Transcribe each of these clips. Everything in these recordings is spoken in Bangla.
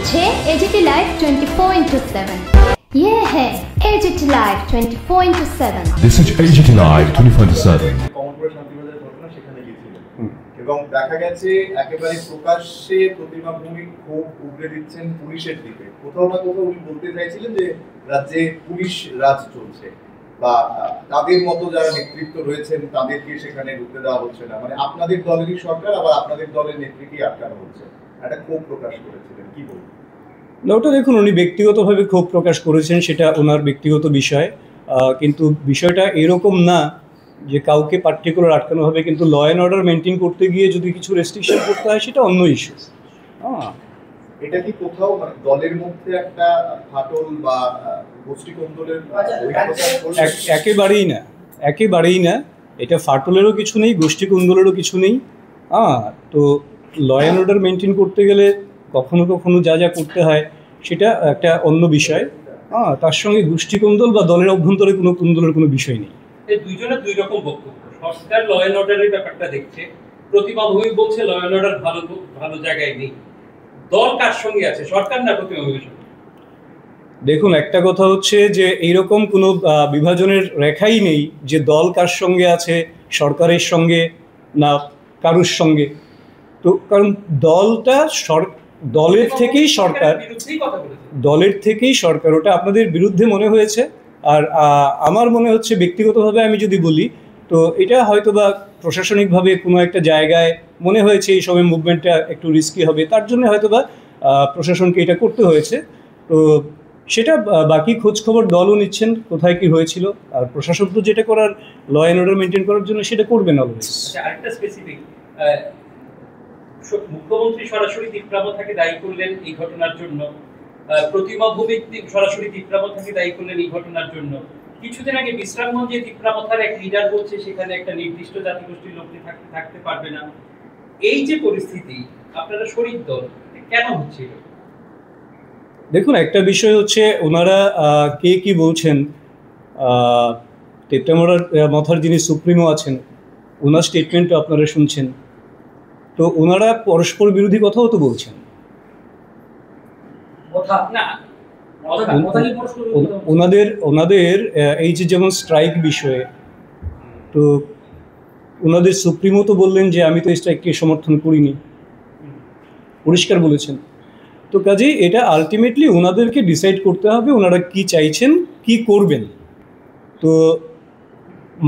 করছে এজিটি লাইভ 24/7। ये है AGT live 24/7। This is AGT live 24/7। এবং দেখা গেছে একেবারে প্রকাশ্যে প্রতিমা ভূমি খুব উগড়ে দিচ্ছেন পুলিশের দিকে। কোথাও না কোথাও উনি বলতে চাইছিলেন যে রাজ্যে পুলিশ রাজ চলছে বা তাদের মতো যারা নেতৃত্ব রয়েছেন তাদেরকে সেখানে ঢুকতে দেওয়া হচ্ছে না, মানে আপনাদের দলেরই সরকার আবার আপনাদের দলের নেতৃত্বকে আটকানো হচ্ছে, একটা ক্ষোভ প্রকাশ করেছিলেন, কি বলবেন? না, ওটা দেখুন, উনি ব্যক্তিগতভাবে ক্ষোভ প্রকাশ করেছেন, সেটা ওনার ব্যক্তিগত বিষয়, কিন্তু বিষয়টা এরকম না যে কাউকে পার্টিকুলার আটকানো হবে, কিন্তু ল অ্যান্ড অর্ডার মেনটেন করতে গিয়ে যদি কিছু রেস্ট্রিকশন করতে হয় সেটা অন্য ইস্যু। এটা কি কোথাও মানে দলের মধ্যে একটা ফাটল বা গোষ্ঠী কোন্দলের? একেবারেই না, এটা ফাটলেরও কিছু নেই, গোষ্ঠী কোন্দলেরও কিছু নেই। তো ল অ্যান্ড অর্ডার মেনটেন করতে গেলে কখনো কখনো যা যা করতে হয় সেটা একটা অন্য বিষয়। তার সঙ্গে গোষ্ঠী কোন্দল বা দলের অভ্যন্তরে কোনো কোন্দলের কোনো বিষয় নেই। দুইজনের দুই রকম বক্তব্য। সরকার ল অ্যান্ড অর্ডারের ব্যাপারটা দেখছে, প্রতিমা ভূমি বলছে ল অ্যান্ড অর্ডার ভালো জায়গায় নেই। দল কার সঙ্গে আছে, সরকার না প্রতিমা ভূমির সঙ্গে? দেখুন, একটা কথা হচ্ছে যে এইরকম কোনো বিভাজনের রেখাই নেই যে দল কার সঙ্গে আছে, সরকারের সঙ্গে না কারুর সঙ্গে। তো কারণ দলের থেকেই সরকার, ওটা আপনাদের বিরুদ্ধে মনে হয়েছে। আর আমার মনে হচ্ছে ব্যক্তিগতভাবে আমি যদি বলি, তো এটা হয়তো বা প্রশাসনিকভাবে কোনো একটা জায়গায় মনে হয়েছে এই সময় মুভমেন্টটা একটু রিস্কি হবে, তার জন্য হয়তো বা প্রশাসনকে এটা করতে হয়েছে। তো সেটা বাকি খোঁজখবর দলও নিচ্ছেন কোথায় কি হয়েছিল, আর প্রশাসন তো যেটা করার ল অ্যান্ড অর্ডার মেনটেন করার জন্য সেটা করবেন অলওয়েজ। আরেকটা স্পেসিফিক, মুখ্যমন্ত্রী সরাসরি তীব্রাবতাকে দায়ী করলেন এই ঘটনার জন্য, প্রতিমা ভূমি সরাসরি তীব্রাবতাকে দায়ী করলেন এই ঘটনার জন্য। কিছুদিন আগে বিশ্রামগঞ্জে তীব্রাবতার এক লিডার বলছে সেখানে একটা নির্দিষ্ট জাতিগোষ্ঠীর লোকটি থাকতে পারবে না। এই যে পরিস্থিতি, আপনারা শরিক দল, কেন হচ্ছে? দেখুন, একটা বিষয় হচ্ছে ওনারা কে কি বলছেন। তেপ্রামথার যিনি সুপ্রিমো আছেন, ওনার স্টেটমেন্টও আপনারা শুনছেন। তো ওনারা পরস্পর বিরোধী কথাও তো বলছেন। ওনাদের এই যে যেমন স্ট্রাইক বিষয়ে, তো ওনাদের সুপ্রিমো তো বললেন যে আমি তো স্ট্রাইককে সমর্থন করিনি, পরিষ্কার বলেছেন। তো কাজেই এটা আলটিমেটলি ওনাদেরকে ডিসাইড করতে হবে ওনারা কি চাইছেন, কি করবেন। তো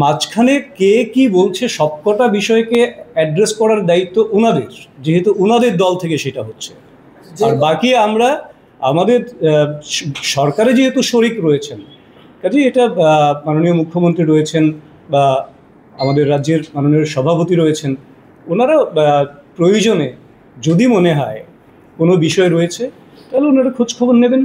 মাঝখানে কে কি বলছে সবকটা বিষয়কে অ্যাড্রেস করার দায়িত্ব ওনাদের, যেহেতু ওনাদের দল থেকে সেটা হচ্ছে। আর বাকি আমরা আমাদের সরকারে যেহেতু শরিক রয়েছেন, কাজেই এটা মাননীয় মুখ্যমন্ত্রী রয়েছেন বা আমাদের রাজ্যের মাননীয় সভাপতি রয়েছেন, ওনারা প্রয়োজনে যদি মনে হয় কোনো বিষয় রয়েছে তাহলে ওনারা খোঁজ খবর নেবেন।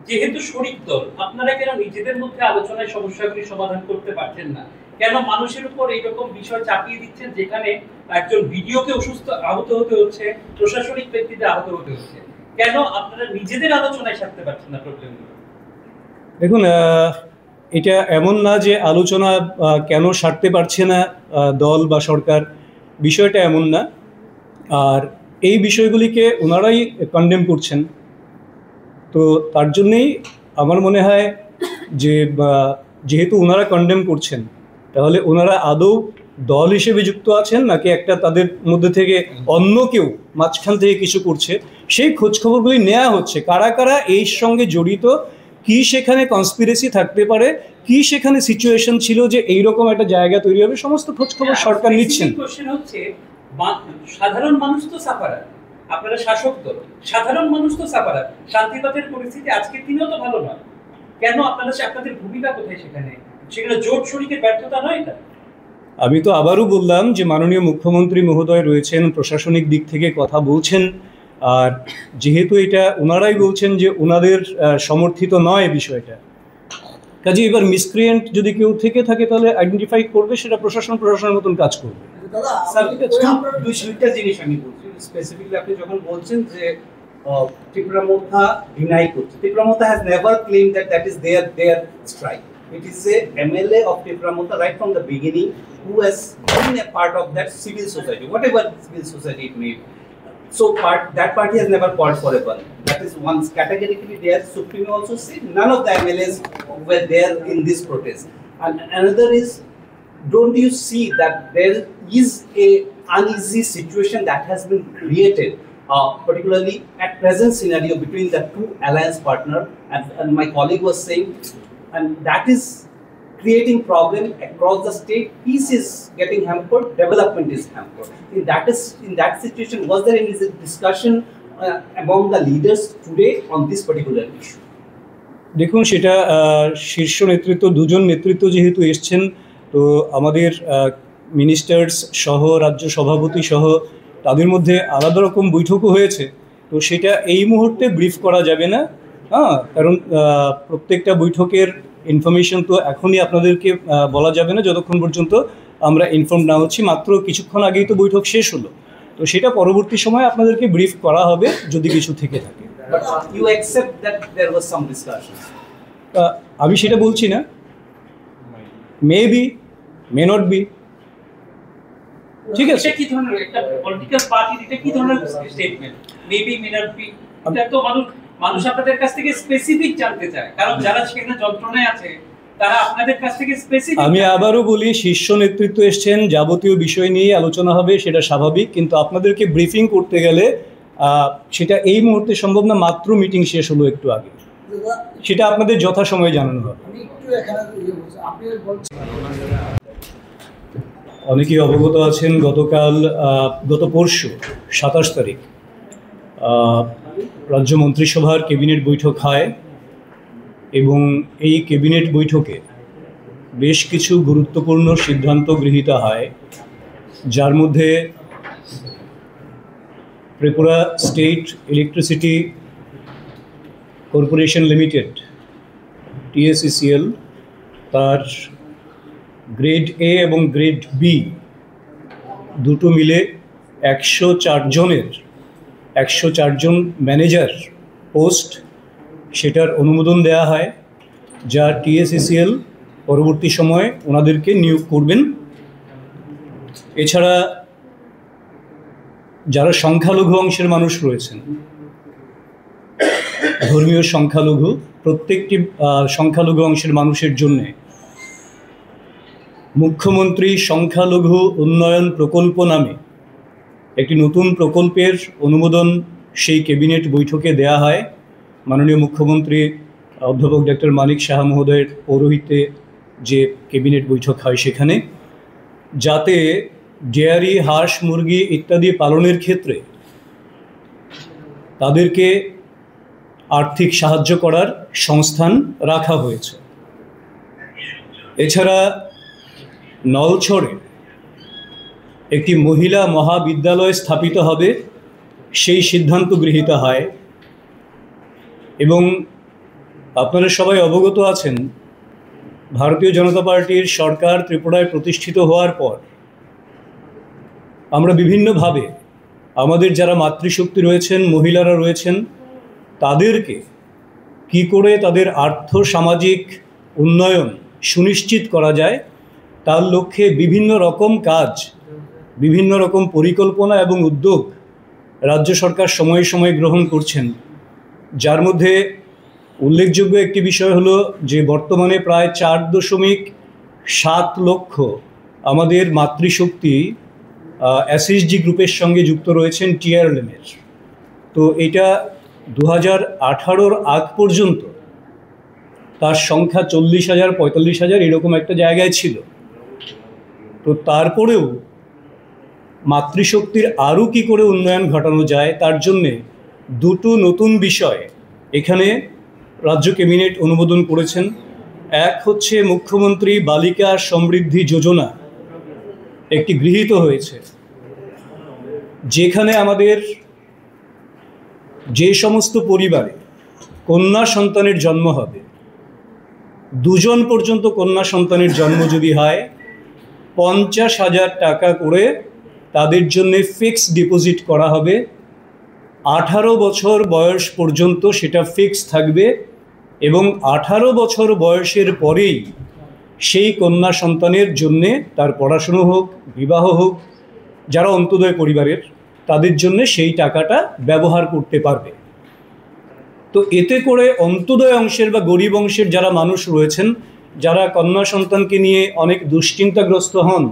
যেহেতু শরিক দল, আপনারা কেন নিজেদের মধ্যে আলোচনায় সমস্যাগুলি সমাধান করতে পারছেন না? কেন মানুষের উপর এইরকম বিষয় চাপিয়ে দিচ্ছেন, যেখানে একজন ভিডিওকে আহত হতে হচ্ছে, প্রশাসনিক ব্যক্তিদের আহত হতে হচ্ছে? কেন আপনারা নিজেদের আলোচনায় সারতে পারছেন না প্রবলেমগুলো? দেখুন, এটা এমন না যে আলোচনা কেন সারতে পারছে না দল বা সরকার, বিষয়টা এমন না। আর এই বিষয়গুলিকে ওনারাই কন্ডেম করছেন। তো তার জন্যেই আমার মনে হয় যে যেহেতু ওনারা কন্ডেম করছেন, তাহলে ওনারা আদৌ দল হিসেবে যুক্ত আছেন নাকি একটা তাদের মধ্যে থেকে অন্য কেউ মাঝখান থেকে কিছু করছে, সেই খোঁজখবরগুলি নেওয়া হচ্ছে। কারা কারা এই সঙ্গে জড়িত, কি সেখানে কনস্পিরেসি থাকতে পারে, কি সেখানে সিচুয়েশন ছিল যে এইরকম একটা জায়গা তৈরি হবে, সমস্ত খোঁজখবর সরকার নিচ্ছেন। কোশ্চেন হচ্ছে, সাধারণ মানুষ তো সাফারার, আপনারা শাসক দল, সাধারণ মানুষ তো সাফারার। শান্তিবাদের পরিস্থিতি আজকের দিনেও তো ভালো নয়। কেন আপনাদের ভূমিকা কোথায় সেখানে? সেখানে জোট শরিকের ব্যর্থতা নয় এটা? আমি তো আবারও বললাম যে মাননীয় মুখ্যমন্ত্রী মহোদয় রয়েছেন, প্রশাসনিক দিক থেকে কথা বলছেন। আর যেহেতু এটা ওনারাই বলছেন যে ওনাদের সমর্থিত নয় বিষয়টা, কাজে এবার মিসক্রিয়েন্ট যদি কেউ থেকে থাকে তাহলে আইডেন্টিফাই করবে, সেটা প্রশাসনের মতন কাজ করবে। দুইটা জিনিস আমি বলছি স্পেসিফিকলি। আপনি যখন বলছেন যে তীব্রামথা ডিনাই করছে, তীব্রামথা has never claim that is their strike. It is a MLA of Tirupramota right from the beginning who has been a part of that civil society, whatever civil society it may be. So that party has never called for a ban. That is once categorically there. Supreme also said none of the MLAs were there in this protest. And another is, don't you see that there is a uneasy situation that has been created, particularly at present scenario between the two alliance partner, and my colleague was saying, and that is creating problem across the state. Peace is getting hampered, development is hampered. In that situation, was there any discussion among the leaders today on this particular issue? দেখুন, সেটা শীর্ষ নেতৃত্ব, দুজন নেতৃত্ব যেহেতু এসছেন, তো আমাদের মিনিস্টার্স সহ রাজ্য সভাপতি সহ তাদের মধ্যে আলাদা রকম বৈঠকও হয়েছে। তো সেটা এই মুহূর্তে ব্রিফ করা যাবে না, কারণ প্রত্যেকটা বৈঠকের ইনফরমেশন তো এখনই আপনাদেরকে বলা যাবে না যতক্ষণ পর্যন্ত আমরা ইনফর্ম না হচ্ছি। মাত্র কিছুক্ষণ আগেই তো বৈঠক শেষ হলো, তো সেটা পরবর্তী সময় আপনাদেরকে ব্রিফ করা হবে যদি কিছু থেকে থাকে। But you accept that there was some discussion? আমি সেটা বলছি না, may be, may not be. ঠিক আছে, এটা কি ধরনের একটা পলিটিক্যাল পার্টির, এটা কি ধরনের statement? Maybe, may not be, এটা তো মানুষ আপনাদের কাছ থেকে স্পেসিফিক জানতে চায়, কারণ যারা সেখানে যন্ত্রণায় আছে তারা আপনাদের কাছ থেকে স্পেসিফিক। আমি আবারও বলি, শীর্ষ নেতৃত্ব এসছেন, যাবতীয় বিষয় নিয়ে আলোচনা হবে, সেটা স্বাভাবিক, কিন্তু আপনাদেরকে ব্রিফিং করতে গেলে সেটা এই মুহূর্তে সম্ভব না। মাত্র মিটিং শেষ হলো একটু আগে, সেটা আপনাদের যথাসময়ে জানানো হবে। অনেকেই অবগত আছেন, গত পরশু 27 তারিখ রাজ্য মন্ত্রিসভার ক্যাবিনেট বৈঠক হয়, এবং এই ক্যাবিনেট বৈঠকে বেশ কিছু গুরুত্বপূর্ণ সিদ্ধান্ত গৃহীত হয়, যার মধ্যে Tripura state electricity corporation limited TSECL তার গ্রেড A এবং গ্রেড B দুটো মিলে 104 জন ম্যানেজার পোস্ট, সেটার অনুমোদন দেওয়া হয়, যা TSECL পরবর্তী সময়ে ওনাদেরকে নিয়োগ করবেন। এছাড়া যারা সংখ্যালঘু অংশের মানুষ রয়েছেন, ধর্মীয় সংখ্যালঘু, প্রত্যেকটি সংখ্যালঘু অংশের মানুষের জন্যে মুখ্যমন্ত্রী সংখ্যালঘু উন্নয়ন প্রকল্প নামে একটি নতুন প্রকল্পের অনুমোদন সেই ক্যাবিনেট বৈঠকে দেয়া হয়। মাননীয় মুখ্যমন্ত্রী অধ্যাপক ডক্টর মানিক সাহা মহোদয়ের পৌরোহিত্যে যে ক্যাবিনেট বৈঠক হয়, সেখানে যাতে ডেয়ারি, হাঁস, মুরগি ইত্যাদি পালনের ক্ষেত্রে তাদেরকে আর্থিক সাহায্য করার সংস্থান রাখা হয়েছে। এছাড়া নলছড়ে একটি মহিলা মহাবিদ্যালয় স্থাপিত হবে, সেই সিদ্ধান্ত গৃহীত হয়। এবং আপনারা সবাই অবগত আছেন, ভারতীয় জনতা পার্টির সরকার ত্রিপুরায় প্রতিষ্ঠিত হওয়ার পর আমরা বিভিন্নভাবে আমাদের যারা মাতৃশক্তি রয়েছেন, মহিলারা রয়েছেন, তাদেরকে কি করে তাদের আর্থ সামাজিক উন্নয়ন সুনিশ্চিত করা যায় তার লক্ষ্যে বিভিন্ন রকম কাজ, বিভিন্ন রকম পরিকল্পনা এবং উদ্যোগ রাজ্য সরকার সময়ে সময়ে গ্রহণ করছেন। যার মধ্যে উল্লেখযোগ্য একটি বিষয় হলো যে বর্তমানে প্রায় 4.7 লক্ষ আমাদের মাতৃশক্তি SHG গ্রুপের সঙ্গে যুক্ত রয়েছেন TRLM-এর। তো এটা 2018-র আগ পর্যন্ত তার সংখ্যা 40,000, 45,000 এরকম একটা জায়গায় ছিল। তো তারপরেও মাতৃশক্তির আরও কী করে উন্নয়ন ঘটানো যায় তার জন্যে দুটো নতুন বিষয় এখানে রাজ্য ক্যাবিনেট অনুমোদন করেছেন। এক হচ্ছে মুখ্যমন্ত্রী বালিকা সমৃদ্ধি যোজনা একটি গৃহীত হয়েছে, যেখানে আমাদের যে সমস্ত পরিবারে কন্যা সন্তানের জন্ম হবে, 2 জন পর্যন্ত কন্যা সন্তানের জন্ম যদি হয়, 50,000 টাকা করে তাদের জন্য ফিক্সড ডিপোজিট করা হবে। 18 বছর বয়স পর্যন্ত সেটা ফিক্স থাকবে, এবং 18 বছর বয়সের পরেই সেই কন্যা সন্তানের জন্যে তার পড়াশুনো হোক, বিবাহ হোক, যারা অন্তোদয় পরিবারের তাদের জন্য সেই টাকাটা ব্যবহার করতে পারবে। তো এতে করে অন্তোদয় অংশের বা গরিব অংশের যারা মানুষ রয়েছেন, যারা কন্যা সন্তানকে নিয়ে অনেক দুশ্চিন্তাগ্রস্ত হন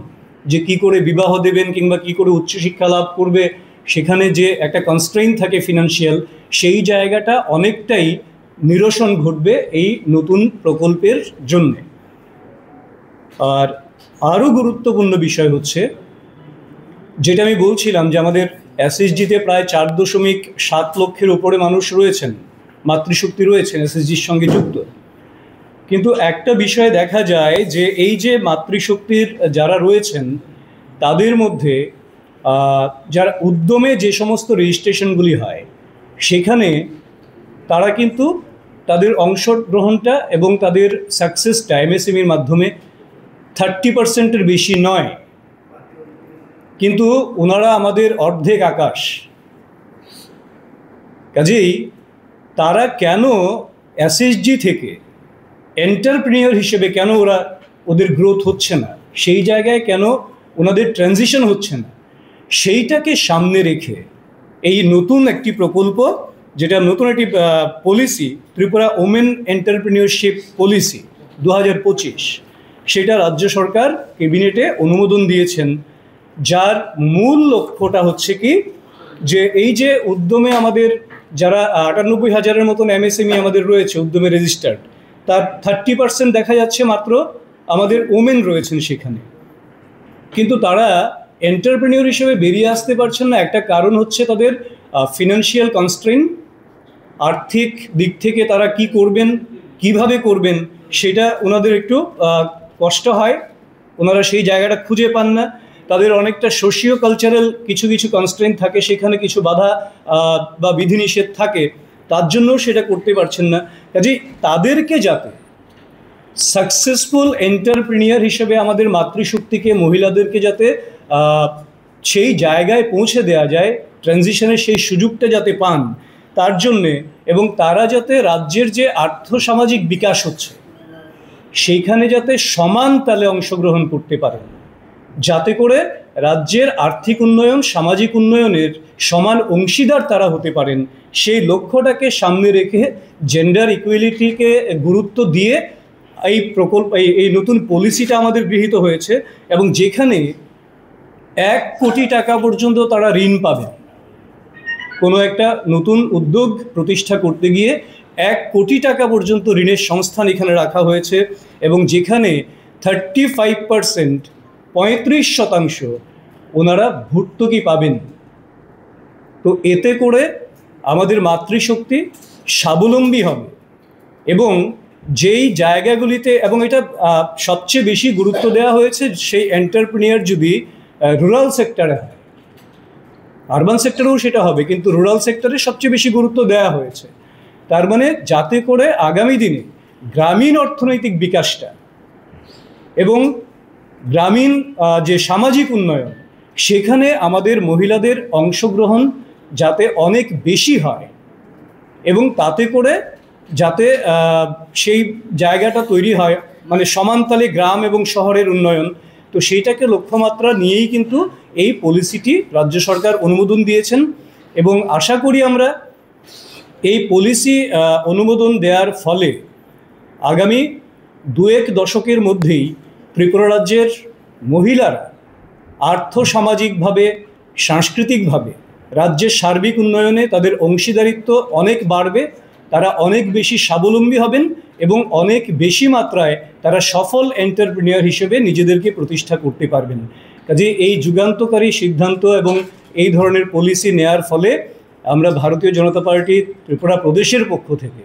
যে কি করে বিবাহ দেবেন কিংবা কি করে উচ্চশিক্ষা লাভ করবে, সেখানে যে একটা কনস্ট্রেইন থাকে ফিনান্সিয়াল, সেই জায়গাটা অনেকটাই নিরসন ঘটবে এই নতুন প্রকল্পের জন্যে। আর আরও গুরুত্বপূর্ণ বিষয় হচ্ছে যেটা আমি বলছিলাম যে আমাদের এসএসজিতে প্রায় 4.7 লক্ষের উপরে মানুষ রয়েছেন, মাতৃশক্তি রয়েছেন এসএসজির সঙ্গে যুক্ত। কিন্তু একটা বিষয় দেখা যায় যে এই যে মাতৃশক্তির যারা রয়েছেন তাদের মধ্যে যারা উদ্যমে যে সমস্ত রেজিস্ট্রেশনগুলি হয় সেখানে তারা কিন্তু তাদের অংশগ্রহণটা এবং তাদের সাকসেসটা এমএসএমইর মাধ্যমে 30%-এর বেশি নয়, কিন্তু ওনারা আমাদের অর্ধেক আকাশ। কাজেই তারা কেন এসএসজি থেকে এন্টারপ্রেনিয়র হিসেবে কেন ওদের গ্রোথ হচ্ছে না, সেই জায়গায় কেন ওনাদের ট্রানজিশন হচ্ছে না, সেইটাকে সামনে রেখে এই নতুন একটি প্রকল্প, যেটা নতুন একটি policy, Tripura women entrepreneurship policy 2025, সেটা রাজ্য সরকার ক্যাবিনেটে অনুমোদন দিয়েছেন। যার মূল লক্ষ্যটা হচ্ছে কি, যে এই যে উদ্যমে আমাদের যারা 98,000-এর মতন এমএসএমই আমাদের রয়েছে উদ্যমে রেজিস্টার্ড, তার 30% দেখা যাচ্ছে মাত্র আমাদের ওমেন রয়েছেন সেখানে, কিন্তু তারা এন্টারপ্রেনিয়র হিসেবে বেরিয়ে আসতে পারছেন না। একটা কারণ হচ্ছে তাদের ফিনান্সিয়াল কনস্ট্রেইন, আর্থিক দিক থেকে তারা কি করবেন, কিভাবে করবেন, সেটা ওনাদের একটু কষ্ট হয়, ওনারা সেই জায়গাটা খুঁজে পান না। তাদের অনেকটা সোশিও কালচারাল কিছু কিছু কনস্ট্রেইন থাকে, সেখানে কিছু বাধা বা বিধিনিষেধ থাকে, তার জন্যও সেটা করতে পারছেন না। কাজেই তাদেরকে যাতে সাকসেসফুল এন্টারপ্রেনিয়র হিসেবে আমাদের মাতৃশক্তিকে, মহিলাদেরকে যাতে সেই জায়গায় পৌঁছে দেওয়া যায়, ট্রানজিশনের সেই সুযোগটা যাতে পান, তার জন্যে, এবং তারা যাতে রাজ্যের যে আর্থসামাজিক বিকাশ হচ্ছে সেইখানে যাতে সমান তালে অংশগ্রহণ করতে পারেন, যাতে করে রাজ্যের আর্থিক উন্নয়ন, সামাজিক উন্নয়নের সমান অংশীদার তারা হতে পারেন, সেই লক্ষ্যটাকে সামনে রেখে জেন্ডার ইকুয়ালিটিকে গুরুত্ব দিয়ে এই প্রকল্প, এই নতুন পলিসিটা আমাদের গৃহীত হয়েছে। এবং যেখানে 1 কোটি টাকা পর্যন্ত তারা ঋণ পাবেন, কোনো একটা নতুন উদ্যোগ প্রতিষ্ঠা করতে গিয়ে 1 কোটি টাকা পর্যন্ত ঋণের সংস্থান এখানে রাখা হয়েছে, এবং যেখানে 35%, 35% ওনারা ভর্তুকি পাবেন। তো এতে করে আমাদের মাতৃশক্তি স্বাবলম্বী হবে, এবং যেই জায়গাগুলিতে, এবং এটা সবচেয়ে বেশি গুরুত্ব দেওয়া হয়েছে সেই এন্টারপ্রেনিয়র যদি রুরাল সেক্টরে হয়, আরবান সেক্টরেও সেটা হবে, কিন্তু রুরাল সেক্টরে সবচেয়ে বেশি গুরুত্ব দেওয়া হয়েছে। তার মানে যাতে করে আগামী দিনে গ্রামীণ অর্থনৈতিক বিকাশটা এবং গ্রামীণ যে সামাজিক উন্নয়ন, সেখানে আমাদের মহিলাদের অংশগ্রহণ যাতে অনেক বেশি হয়, এবং তাতে করে যাতে সেই জায়গাটা তৈরি হয়, মানে সমানতালে গ্রাম এবং শহরের উন্নয়ন। তো সেইটাকে লক্ষ্যমাত্রা নিয়েই কিন্তু এই পলিসিটি রাজ্য সরকার অনুমোদন দিয়েছেন, এবং আশা করি আমরা এই পলিসি অনুমোদন দেওয়ার ফলে আগামী 2-1 দশকের মধ্যেই ত্রিপুরা রাজ্যের মহিলারা আর্থসামাজিকভাবে, সাংস্কৃতিকভাবে রাজ্যের সার্বিক উন্নয়নে তাদের অংশীদারিত্ব অনেক বাড়বে, তারা অনেক বেশি স্বাবলম্বী হবেন, এবং অনেক বেশি মাত্রায় তারা সফল এন্টারপ্রেনিয়র হিসেবে নিজেদেরকে প্রতিষ্ঠা করতে পারবেন। কাজে এই যুগান্তকারী সিদ্ধান্ত এবং এই ধরনের পলিসি নেয়ার ফলে আমরা ভারতীয় জনতা পার্টি ত্রিপুরা প্রদেশের পক্ষ থেকে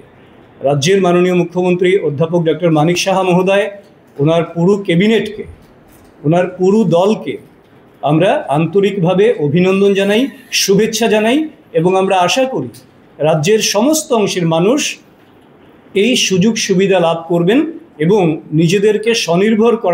রাজ্যের মাননীয় মুখ্যমন্ত্রী অধ্যাপক ডক্টর মানিক সাহা মহোদয়, ওনার পুরো ক্যাবিনেটকে, ওনার পুরো দলকে আমরা আন্তরিকভাবে অভিনন্দন জানাই, শুভেচ্ছা জানাই, এবং আমরা আশা করি রাজ্যের সমস্ত অংশের মানুষ এই সুযোগ সুবিধা লাভ করবেন এবং নিজেদেরকে স্বনির্ভর করা